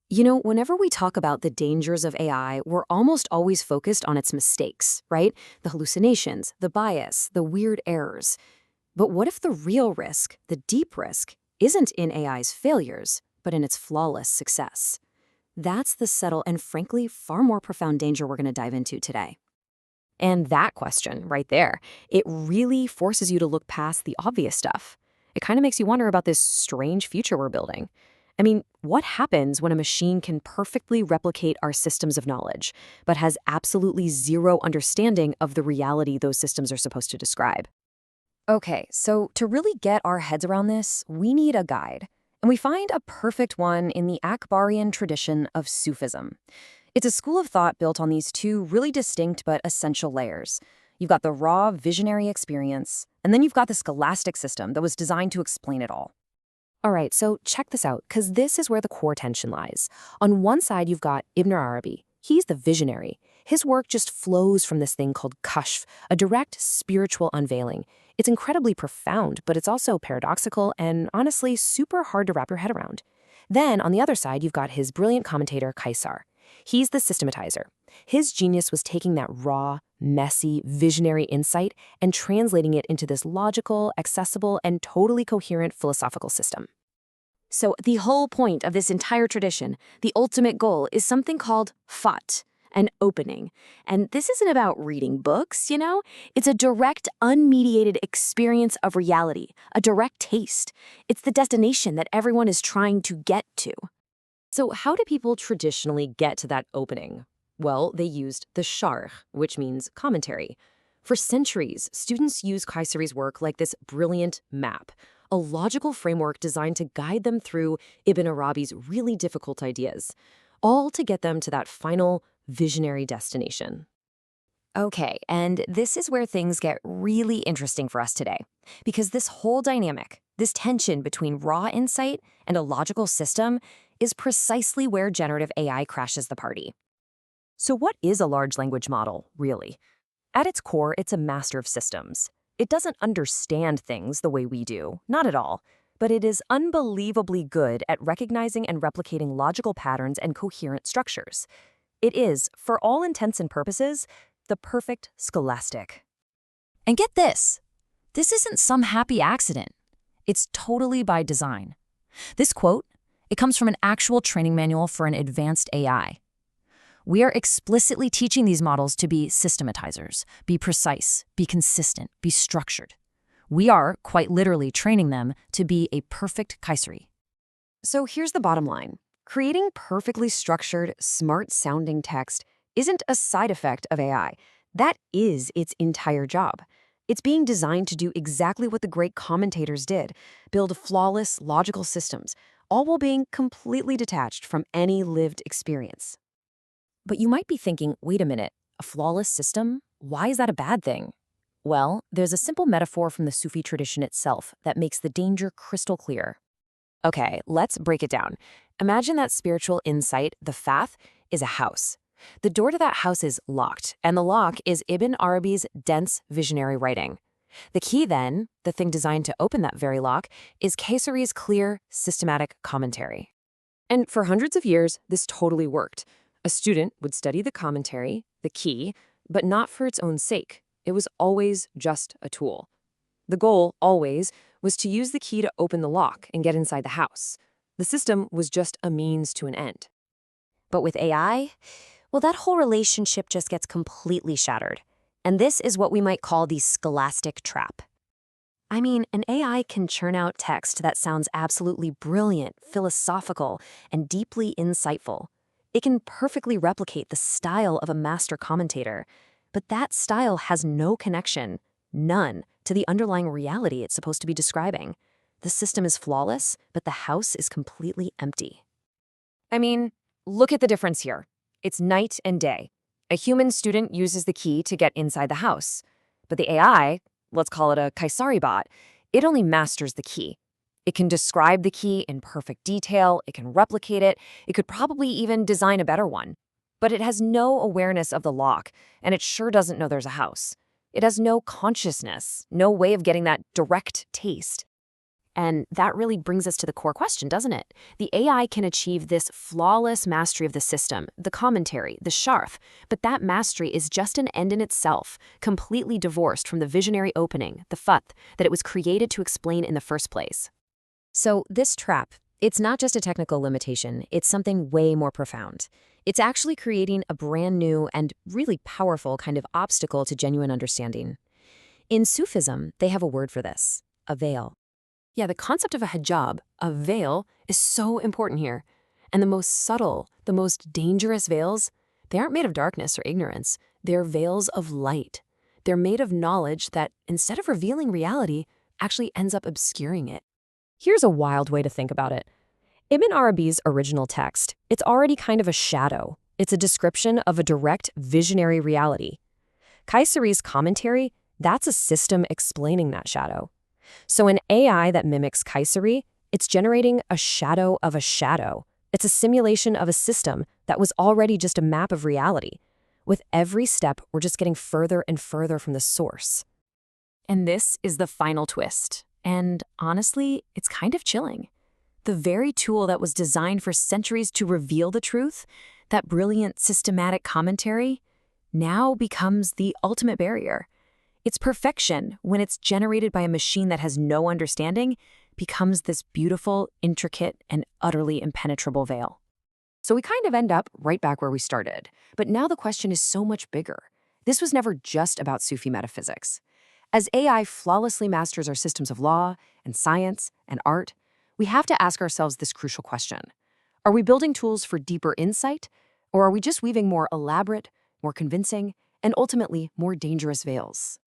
You know, whenever we talk about the dangers of AI, we're almost always focused on its mistakes, right? The hallucinations, the bias, the weird errors. But what if the real risk, the deep risk, isn't in AI's failures, but in its flawless success? That's the subtle and frankly far more profound danger we're going to dive into today. And that question right there, it really forces you to look past the obvious stuff. It kind of makes you wonder about this strange future we're building. I mean, what happens when a machine can perfectly replicate our systems of knowledge, but has absolutely zero understanding of the reality those systems are supposed to describe? Okay, so to really get our heads around this, we need a guide. And we find a perfect one in the Akbarian tradition of Sufism. It's a school of thought built on these two really distinct but essential layers. You've got the raw visionary experience, and then you've got the scholastic system that was designed to explain it all. All right, so check this out, because this is where the core tension lies. On one side, you've got Ibn Arabi. He's the visionary. His work just flows from this thing called kashf, a direct spiritual unveiling. It's incredibly profound, but it's also paradoxical and, honestly, super hard to wrap your head around. Then, on the other side, you've got his brilliant commentator, Qayṣarī. He's the systematizer. His genius was taking that raw, messy, visionary insight and translating it into this logical, accessible, and totally coherent philosophical system. So the whole point of this entire tradition, the ultimate goal, is something called fat, an opening. And this isn't about reading books, you know? It's a direct, unmediated experience of reality, a direct taste. It's the destination that everyone is trying to get to. So how do people traditionally get to that opening? Well, they used the sharh, which means commentary. For centuries, students used Qayṣarī's work like this brilliant map, a logical framework designed to guide them through Ibn Arabi's really difficult ideas, all to get them to that final visionary destination. Okay, and this is where things get really interesting for us today, because this whole dynamic, this tension between raw insight and a logical system, is precisely where generative AI crashes the party. So what is a large language model, really? At its core, it's a master of systems. It doesn't understand things the way we do, not at all, but it is unbelievably good at recognizing and replicating logical patterns and coherent structures. It is, for all intents and purposes, the perfect scholastic. And get this isn't some happy accident. It's totally by design. This quote, it comes from an actual training manual for an advanced AI. We are explicitly teaching these models to be systematizers, be precise, be consistent, be structured. We are, quite literally, training them to be a perfect Qayṣarī. So here's the bottom line. Creating perfectly structured, smart-sounding text isn't a side effect of AI. That is its entire job. It's being designed to do exactly what the great commentators did, build flawless, logical systems, all while being completely detached from any lived experience. But you might be thinking, wait a minute, a flawless system? Why is that a bad thing? Well, there's a simple metaphor from the Sufi tradition itself that makes the danger crystal clear. Okay, let's break it down. Imagine that spiritual insight, the fath, is a house. The door to that house is locked, and the lock is Ibn Arabi's dense visionary writing. The key then, the thing designed to open that very lock, is Qayṣarī's clear, systematic commentary. And for hundreds of years, this totally worked. A student would study the commentary, the key, but not for its own sake. It was always just a tool. The goal, always, was to use the key to open the lock and get inside the house. The system was just a means to an end. But with AI, well, that whole relationship just gets completely shattered. And this is what we might call the scholastic trap. I mean, an AI can churn out text that sounds absolutely brilliant, philosophical, and deeply insightful. It can perfectly replicate the style of a master commentator, but that style has no connection, none, to the underlying reality it's supposed to be describing. The system is flawless, but the house is completely empty. I mean, look at the difference here. It's night and day. A human student uses the key to get inside the house, but the AI, let's call it a Qayṣarī bot, it only masters the key. It can describe the key in perfect detail, it can replicate it, it could probably even design a better one. But it has no awareness of the lock, and it sure doesn't know there's a house. It has no consciousness, no way of getting that direct taste. And that really brings us to the core question, doesn't it? The AI can achieve this flawless mastery of the system, the commentary, the sharh, but that mastery is just an end in itself, completely divorced from the visionary opening, the futh, that it was created to explain in the first place. So this trap, it's not just a technical limitation, it's something way more profound. It's actually creating a brand new and really powerful kind of obstacle to genuine understanding. In Sufism, they have a word for this, a veil. Yeah, the concept of a hijab, a veil, is so important here. And the most subtle, the most dangerous veils, they aren't made of darkness or ignorance. They're veils of light. They're made of knowledge that, instead of revealing reality, actually ends up obscuring it. Here's a wild way to think about it. Ibn Arabi's original text, it's already kind of a shadow. It's a description of a direct visionary reality. Qayṣarī's commentary, that's a system explaining that shadow. So an AI that mimics Qayṣarī, it's generating a shadow of a shadow. It's a simulation of a system that was already just a map of reality. With every step, we're just getting further and further from the source. And this is the final twist. And honestly, it's kind of chilling. The very tool that was designed for centuries to reveal the truth, that brilliant systematic commentary, now becomes the ultimate barrier. Its perfection, when it's generated by a machine that has no understanding, becomes this beautiful, intricate, and utterly impenetrable veil. So we kind of end up right back where we started. But now the question is so much bigger. This was never just about Sufi metaphysics. As AI flawlessly masters our systems of law and science and art, we have to ask ourselves this crucial question. Are we building tools for deeper insight, or are we just weaving more elaborate, more convincing, and ultimately more dangerous veils?